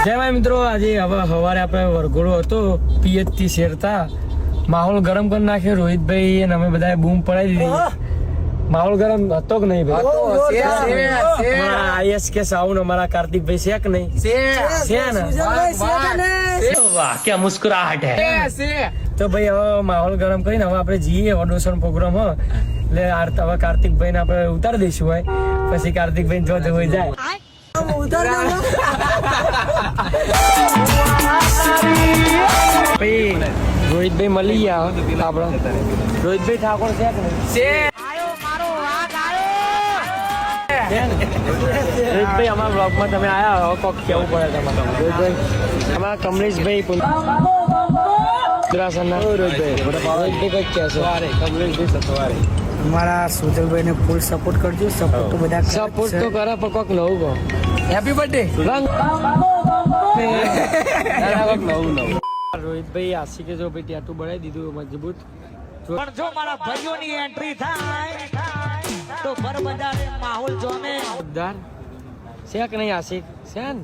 જય ભાઈ મિત્રો, આજે હવે સવારે આપણે વરઘોડો હતો પીએચ થી શેરતા માહોલ ગરમ કરી નાખ્યો. રોહિતભાઈ અને અમે બધાએ બૂમ પડાવી દીધી. માહોલ ગરમ હતો કે નહીં ભાઈ? આઈએસ કે સાઉન્ડ અમારા કાર્તિકભાઈ છે કે નહીં? છે ને? વાહ ક્યાં મુસ્કુરાહટ હે. તો ભાઈ હવે માહોલ ગરમ કરીને હવે આપણે જઈએ ઓડિશન પ્રોગ્રામ એટલે હવે કાર્તિકભાઈ ને આપણે ઉતારી દઈશું હોય પછી કાર્તિકભાઈ જો હોય જાય. રોહિતભાઈ મળી ગયા આપડે. રોહિતભાઈ ઠાકોર છે કે નહીં? રોહિતભાઈ અમારા બ્લોગમાં તમે આયા હવે કોક કેવું પડે તમારે. રોહિતભાઈ અમારા કમલેશભાઈ રોહિતભાઈ કઈક કહેશો? અમારા સુજલભાઈ ને ફૂલ સપોર્ટ કરજો. સપોર્ટ તો બધા સપોર્ટ તો કરે પણ કોક નવું કહો. Happy birthday. રોહિતભાઈ આશિકે જો ભાઈ ટેટુ બનાવી દીધું મજબૂત. પણ જો મારા ભાઈઓની એન્ટ્રી થાય તો બરબજારે માહોલ જોને. ઉદ્ધાર છે કે નહીં આશિક? છે ને?